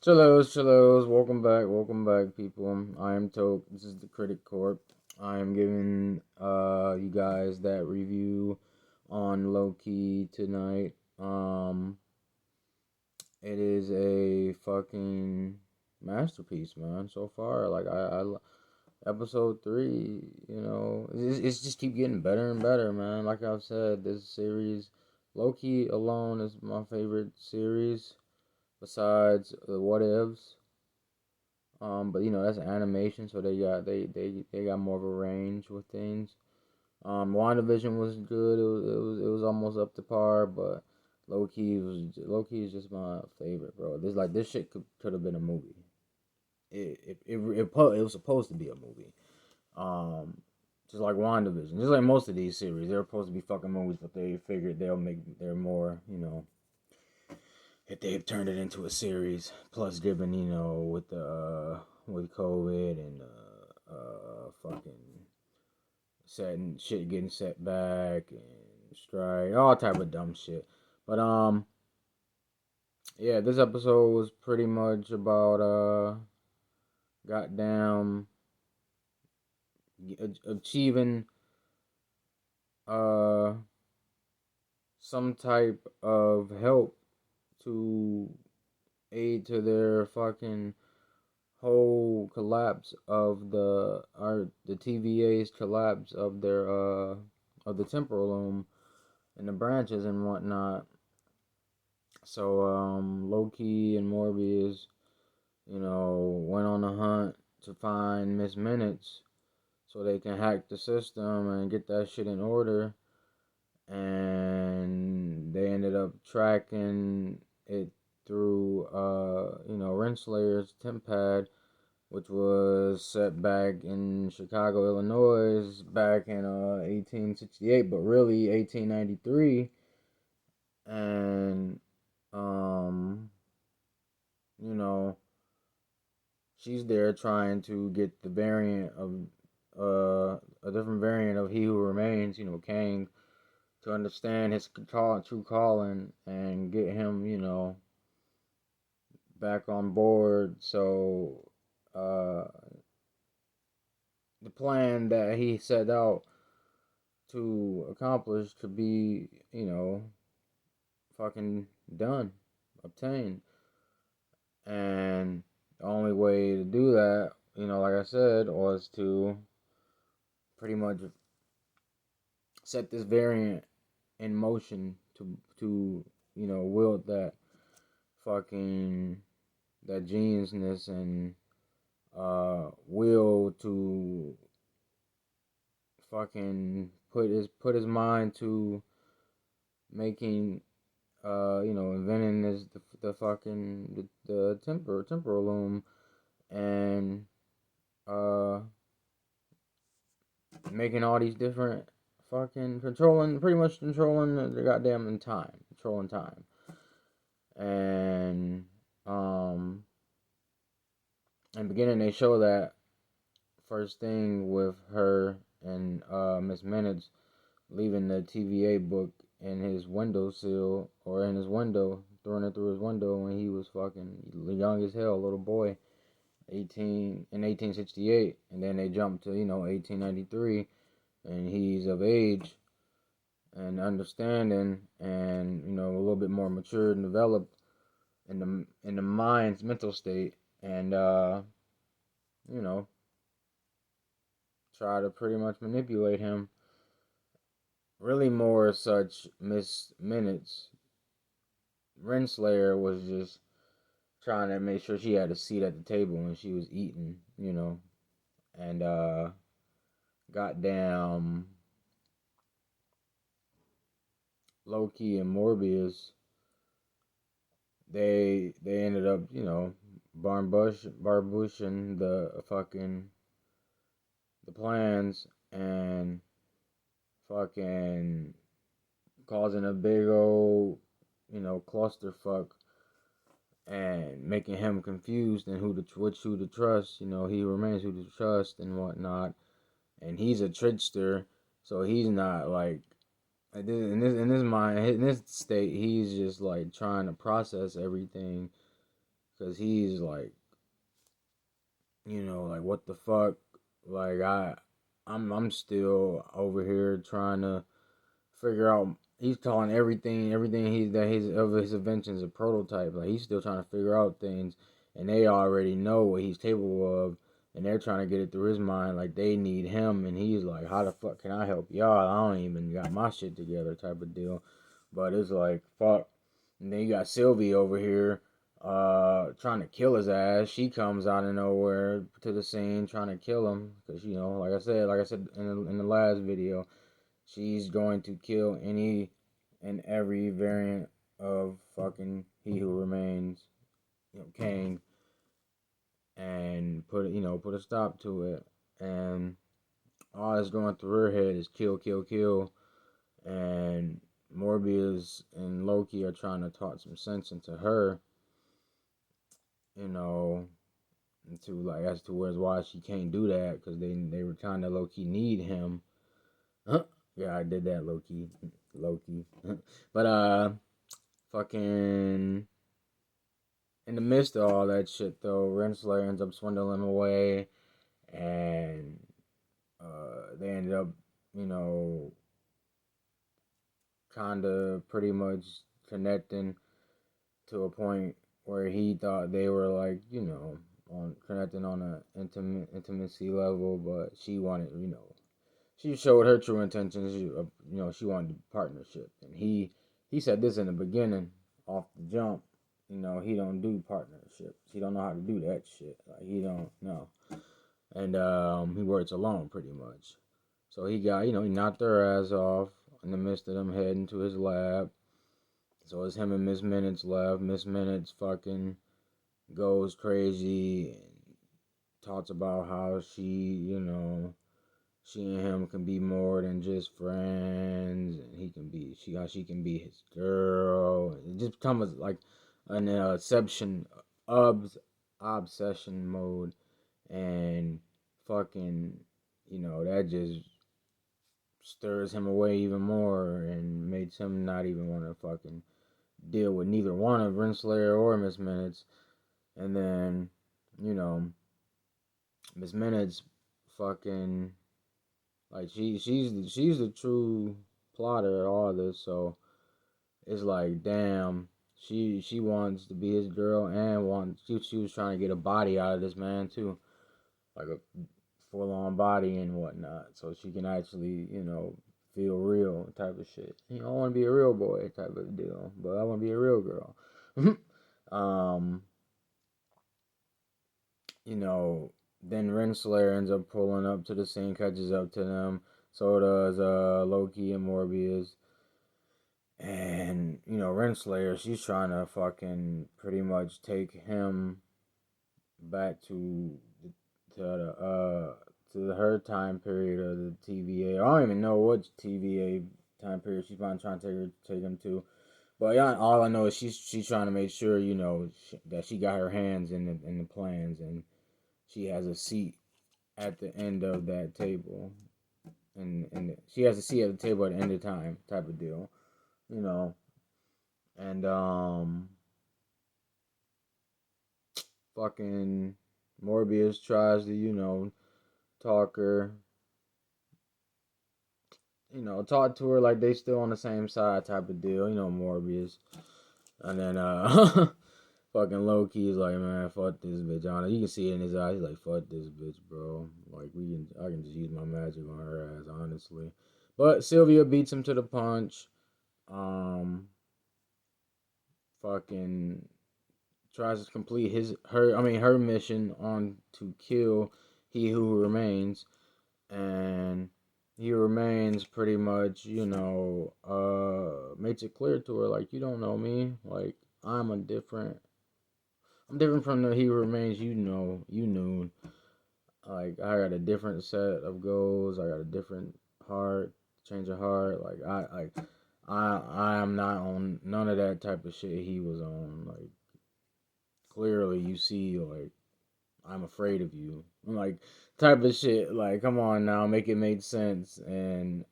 Chillos, welcome back, people. I am Toke. This is the Critic Corp. I am giving you guys that review on LọKï tonight. It is a fucking masterpiece, man. So far, episode 3. It's just keep getting better and better, man. Like I've said, this series, LọKï alone is my favorite series besides the What Ifs. But that's animation, so they got more of a range with things. WandaVision was good. It was almost up to par, but LọKï is just my favorite, bro. This shit could have been a movie. It was supposed to be a movie. Um, just like WandaVision, just like most of these series, they're supposed to be fucking movies, but they figured they're more, if they've turned it into a series. Plus, given with the with COVID and fucking setting shit getting set back and strike, all type of dumb shit. But yeah, this episode was pretty much about goddamn achieving uh some type of help to aid to their fucking whole collapse of the TVA's collapse of the temporal loom and the branches and whatnot. So LọKï and Morbius, went on a hunt to find Miss Minutes so they can hack the system and get that shit in order. And they ended up tracking it through Renslayer's temp pad, which was set back in Chicago, Illinois, back in 1868, but really 1893. And um, you know, she's there trying to get the variant of a different variant of He Who Remains, Kang, to understand his true calling and get him, back on board. So uh, the plan that he set out to accomplish could be, fucking done, obtained. And the only way to do that, like I said, was to pretty much set this variant in motion to wield that fucking that geniusness and will to fucking put his mind to making inventing the fucking the temporal loom and uh making all these different fucking pretty much controlling the goddamn time, controlling time. And in the beginning they show that first thing with her and Miss Minutes leaving the TVA book in his windowsill or in his window, throwing it through his window when he was fucking young as hell, little boy, 1868, and then they jump to 1893, and he's of age and understanding and a little bit more mature and developed in the mind's mental state, and you know try to pretty much manipulate him. Really more such Miss Minutes. Renslayer was just trying to make sure she had a seat at the table when she was eating, and goddamn LọKï and Morbius, they ended up, barbushing the plans and fucking causing a big old, clusterfuck and making him confused and who to trust. He remains who to trust and whatnot. And he's a trickster, so he's not like in this mind, in this state, he's just like trying to process everything because he's like, like what the fuck, like I'm still over here trying to figure out. He's calling everything he's of his inventions a prototype. Like he's still trying to figure out things, and they already know what he's capable of, and they're trying to get it through his mind. Like they need him, and he's like, "How the fuck can I help y'all? I don't even got my shit together," type of deal. But it's like fuck. And then you got Sylvie over here, trying to kill his ass. She comes out of nowhere to the scene trying to kill him because like I said in the last video, she's going to kill any and every variant of fucking He Who Remains, Kang, and put a stop to it. And all that's going through her head is kill, kill, kill. And Morbius and LọKï are trying to talk some sense into her, you know, to like as to why she can't do that because they were kind of low key need him. Huh? Yeah, I did that low key. But fucking in the midst of all that shit though, Renslayer ends up swindling away, and they ended up, you know, kind of pretty much connecting to a point where he thought they were like, on connecting on a intimacy level, but she wanted, she showed her true intentions. She wanted partnership, and he said this in the beginning, off the jump. He don't do partnerships. He don't know how to do that shit. Like he don't know, and he works alone pretty much. So he got, he knocked their ass off in the midst of them heading to his lab. So it's him and Miss Minutes left. Miss Minutes fucking goes crazy and talks about how she and him can be more than just friends, and how she can be his girl. It just becomes like an obsession mode, and fucking, that just stirs him away even more and makes him not even want to fucking deal with neither one of Renslayer or Miss Minutes. And then, you know, Miss Minutes fucking like she's the true plotter of all this, so it's like damn, she wants to be his girl and she was trying to get a body out of this man too. Like a full on body and whatnot. So she can actually, feel real type of shit. I want to be a real boy type of deal, but I want to be a real girl. um, then Renslayer ends up pulling up to the scene, catches up to them. So does LọKï and Morbius. And, Renslayer, she's trying to fucking pretty much take him back to her time period of the TVA. I don't even know what TVA time period she's trying to take him to. But yeah, all I know is she's trying to make sure that she got her hands in the plans, and she has a seat at the end of that table, and she has a seat at the table at the end of time type of deal, you know. And fucking Morbius tries to talk her, talk to her like they still on the same side type of deal, Morbius. And then fucking LọKï is like, man, fuck this bitch. You can see it in his eyes. He's like, fuck this bitch, bro. Like I can just use my magic on her ass, honestly. But Sylvia beats him to the punch. Fucking tries to complete her mission on to kill He Who Remains, and He Remains pretty much, makes it clear to her like, you don't know me, like I'm different from the He Who Remains, you knew. Like I got a different set of goals. I got a different heart, change of heart. Like I am not on none of that type of shit he was on. Like clearly you see, like I'm afraid of you, like type of shit. Like come on now, make it make sense. And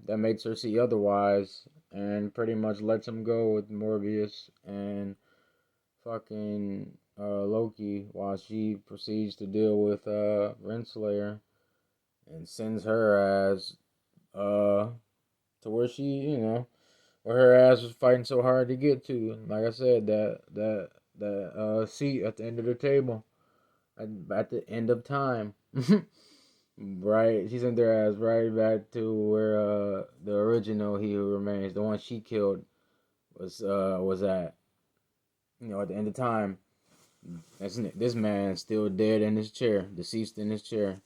that makes her see otherwise. and pretty much lets him go with Morbius and fucking LọKï while she proceeds to deal with Renslayer and sends her ass uh to where she, where her ass was fighting so hard to get to. Like I said, that seat at the end of the table at the end of time. Right, she sent their ass right back to where the original He Who Remains, the one she killed, was at. At the end of time. This man still dead in his chair, deceased in his chair,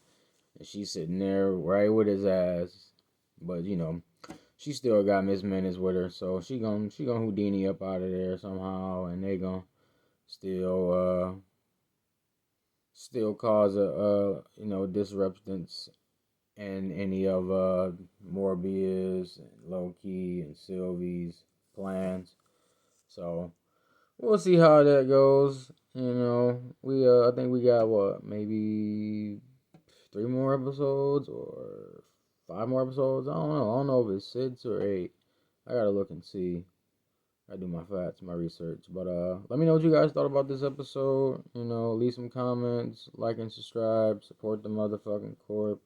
and she's sitting there right with his ass. But she still got Miss Menace with her, so she gonna Houdini up out of there somehow, and they gonna still still cause a disruptance in any of Morbius and LọKï and Sylvie's plans. So we'll see how that goes. We I think we got what, maybe 3 more episodes or 5 more episodes. I don't know if it's 6 or 8. I gotta look and see. I do my facts, my research. But let me know what you guys thought about this episode. Leave some comments, like and subscribe, support the motherfucking corp.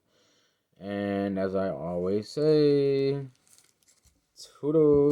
And as I always say, toodles.